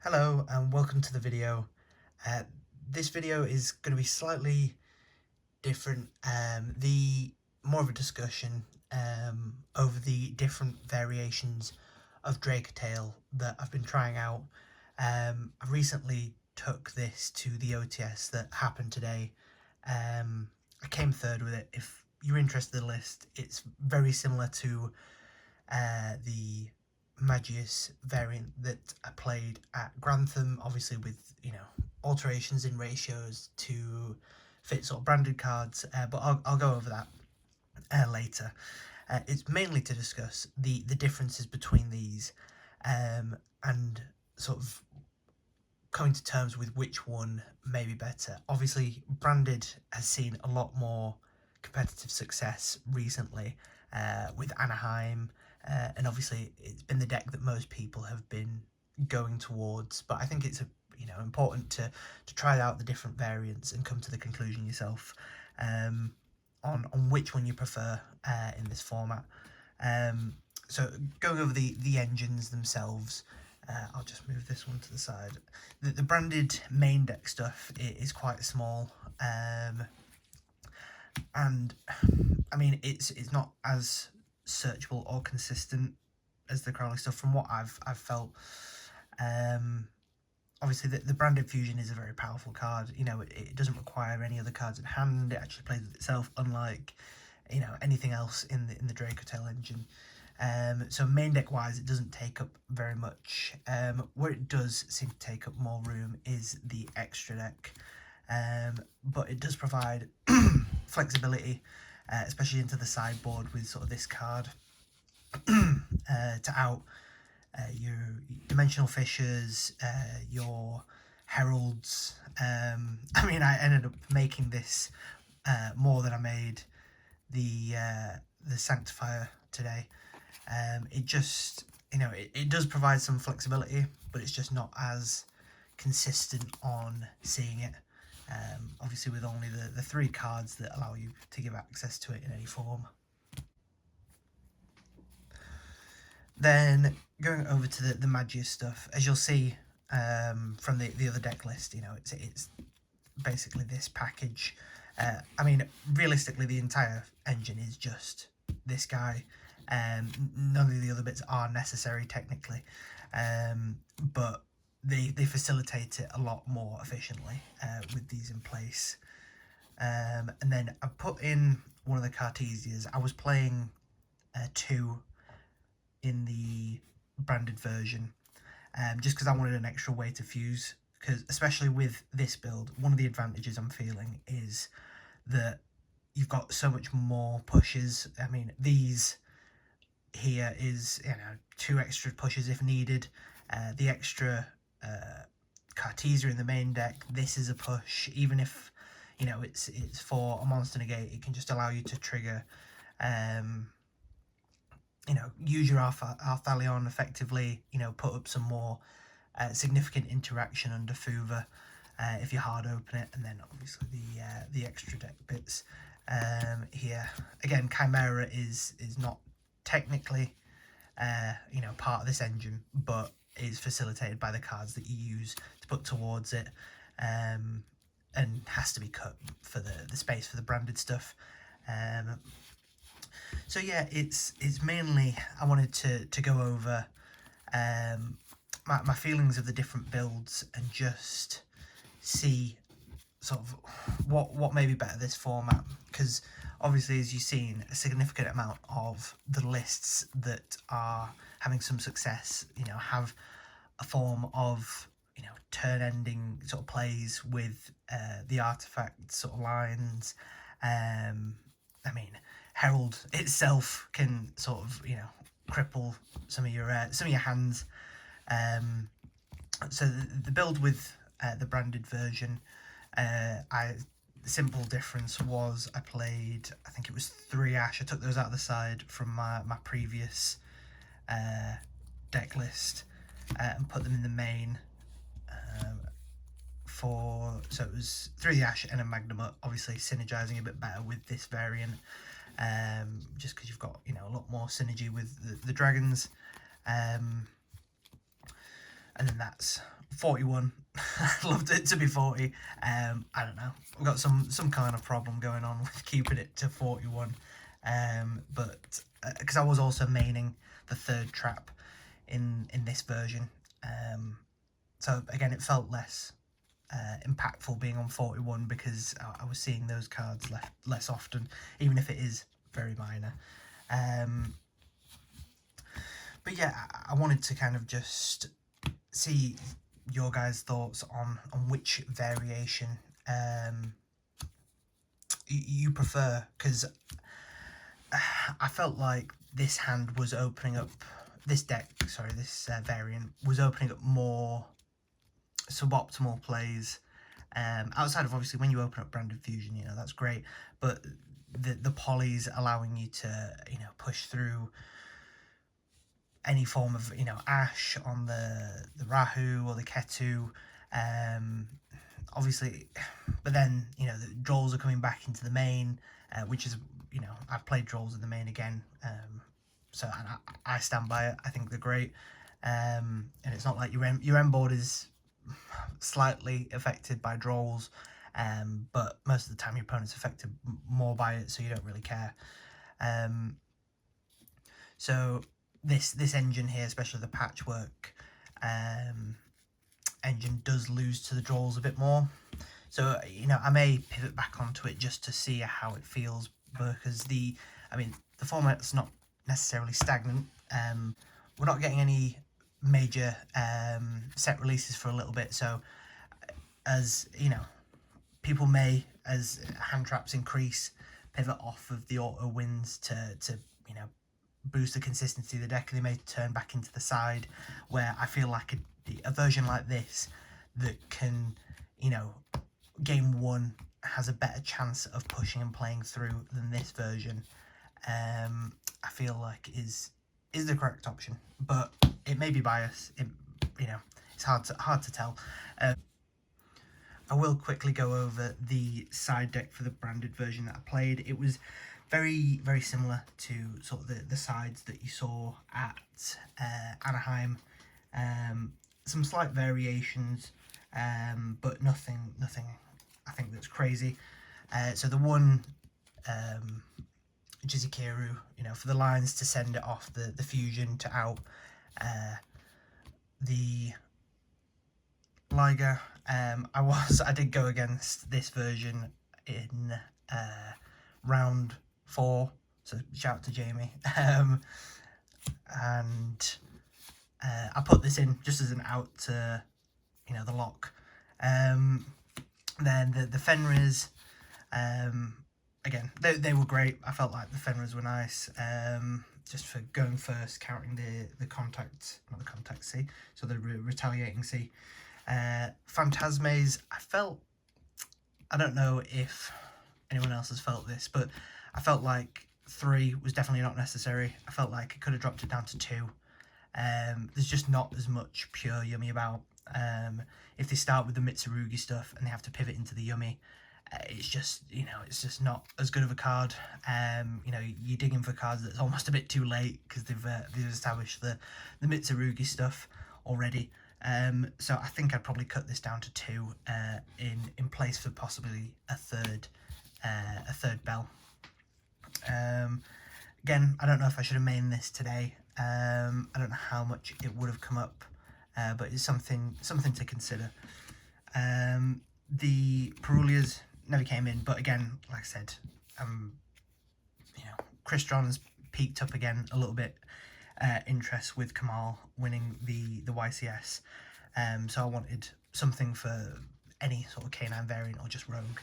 Hello and welcome to the video. This video is going to be slightly different, the more of a discussion over the different variations of Dracotail that I've been trying out. I recently took this to the OTS that happened today. I came third with it. If you're interested in the list, it's very similar to the Magistus variant that I played at Grantham, obviously with, alterations in ratios to fit sort of branded cards, but I'll go over that later. It's mainly to discuss the differences between these, and sort of coming to terms with which one may be better. Obviously, branded has seen a lot more competitive success recently, with Anaheim, and obviously it's been the deck that most people have been going towards, but I think it's important to try out the different variants and come to the conclusion yourself on which one you prefer in this format. So going over the engines themselves, I'll just move this one to the side. The branded main deck stuff is quite small, and I mean it's not as searchable or consistent as the Crowley stuff from what I've felt. Obviously the branded fusion is a very powerful card. It doesn't require any other cards in hand. It actually plays with itself, unlike anything else in the Dracotail engine. So main deck wise, it doesn't take up very much. Where it does seem to take up more room is the extra deck, but it does provide flexibility, especially into the sideboard with sort of this card to out your dimensional fishers, your heralds. I mean, I ended up making this more than I made the sanctifier today. It just it does provide some flexibility, but it's just not as consistent on seeing it. Obviously with only the 3 cards that allow you to give access to it in any form. Then going over to the Magistus stuff, as you'll see from the other deck list, it's basically this package. I mean, realistically, the entire engine is just this guy. None of the other bits are necessary technically, but they facilitate it a lot more efficiently with these in place. And then I put in one of the Cartesias. I was playing 2 in the branded version, just because I wanted an extra way to fuse, because especially with this build, one of the advantages I'm feeling is that you've got so much more pushes. I mean, these here is 2 extra pushes if needed. The extra Cartesia in the main deck, this is a push. Even if it's for a monster negate, it can just allow you to trigger use your Arthalion effectively, put up some more significant interaction under Fuva if you hard open it, and then obviously the extra deck bits here. Again, Chimera is not technically part of this engine, but is facilitated by the cards that you use to put towards it, and has to be cut for the space for the branded stuff. So yeah, it's mainly I wanted to go over my feelings of the different builds and just see sort of what may be better this format, because obviously, as you've seen, a significant amount of the lists that are having some success have a form of turn ending sort of plays with the artifact sort of lines. I mean, Herald itself can sort of cripple some of your hands. So the build with the branded version, the simple difference was I played, I think it was 3 Ash. I took those out of the side from my previous deck list and put them in the main. So it was 3 Ash and a Magnum, obviously synergizing a bit better with this variant, just because you've got a lot more synergy with the dragons, and then that's 41. I'd loved it to be 40. I don't know. I've got some kind of problem going on with keeping it to 41. But because I was also maining the third trap in this version. So again, it felt less impactful being on 41 because I was seeing those cards less often, even if it is very minor. But yeah, I wanted to kind of just see your guys' thoughts on which variation you prefer, because I felt like this hand was opening up, this variant was opening up more suboptimal plays. Outside of obviously when you open up Branded Fusion, you know, that's great, but the polys allowing you to, you know, push through any form of, you know, Ash on the Rahu or the Ketu, obviously, but then, you know, the draws are coming back into the main, which is, you know, I've played draws in the main again, so I stand by it. I think they're great, and it's not like your end board is slightly affected by draws, but most of the time your opponent's affected more by it, so you don't really care. So this engine here, especially the patchwork engine, does lose to the draws a bit more. So, you know, I may pivot back onto it just to see how it feels, because the format's not necessarily stagnant. We're not getting any major set releases for a little bit, so as you know, people may, as hand traps increase, pivot off of the auto wins to you know, boost the consistency of the deck. They may turn back into the side, where I feel like a version like this that can, you know, game one has a better chance of pushing and playing through than this version, I feel like is the correct option, but it may be biased. You know, it's hard to tell. I will quickly go over the side deck for the branded version that I played. It was very similar to sort of the sides that you saw at Anaheim. Some slight variations, but nothing I think that's crazy. So the one Jizukiru, you know, for the lines to send it off the fusion to out. The Liger, I did go against this version in round 4, so shout out to Jamie. And I put this in just as an out to, you know, the lock. Then the Fenris, again, they were great. I felt like the Fenris were nice, just for going first, counting the contact, not the contact C, so the retaliating C. Phantasmes, I don't know if anyone else has felt this, but I felt like 3 was definitely not necessary. I felt like it could have dropped it down to 2. There's just not as much pure Yummy about. If they start with the Mitsurugi stuff and they have to pivot into the Yummy, it's just, you know, it's just not as good of a card. You know, you're digging for cards that's almost a bit too late because they've established the Mitsurugi stuff already. So I think I'd probably cut this down to 2 in place for possibly a third bell. Again, I don't know if I should have mained this today. I don't know how much it would have come up, but it's something to consider. The Perulias never came in, but again, like I said, you know, Crystron's peaked up again a little bit. Interest with Kamal winning the YCS, so I wanted something for any sort of K9 variant or just Rogue.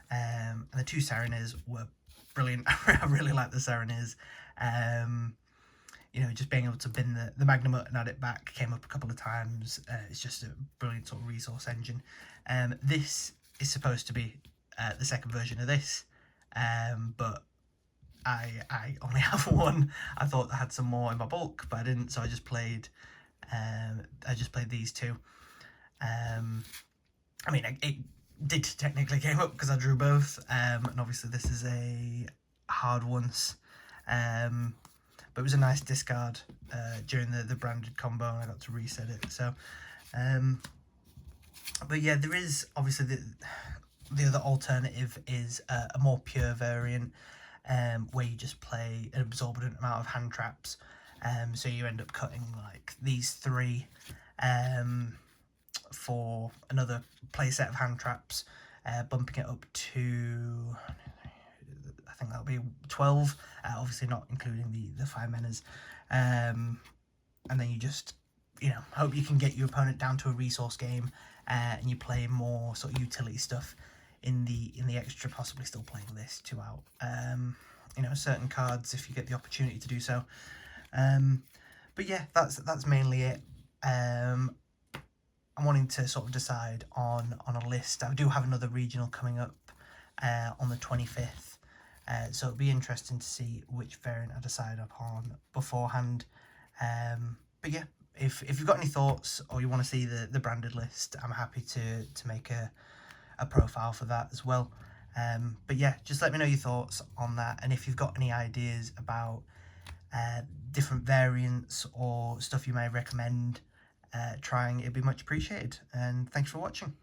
And the 2 Saranirs were brilliant. I really like the Saranirs. You know, just being able to bin the Magnamut and add it back came up a couple of times. It's just a brilliant sort of resource engine. This is supposed to be the second version of this, but I only have one. I thought I had some more in my bulk, but I didn't, so I just played these 2. I mean, it did technically came up because I drew both, and obviously this is a hard once, but it was a nice discard during the branded combo, and I got to reset it. So But yeah, there is obviously the other alternative is a more pure variant, where you just play an absorbent amount of hand traps. So you end up cutting like these three for another play set of hand traps, bumping it up to, I think that'll be 12, obviously not including the 5 menas. And then you just, hope you can get your opponent down to a resource game, and you play more sort of utility stuff in the extra, possibly still playing this 2 out. Certain cards if you get the opportunity to do so. But yeah, that's mainly it. I'm wanting to sort of decide on a list. I do have another regional coming up on the 25th, so it'll be interesting to see which variant I decide upon beforehand. But yeah, if you've got any thoughts or you want to see the branded list, I'm happy to make a profile for that as well. But yeah, just let me know your thoughts on that, and if you've got any ideas about different variants or stuff you may recommend trying, it'd be much appreciated. And thanks for watching.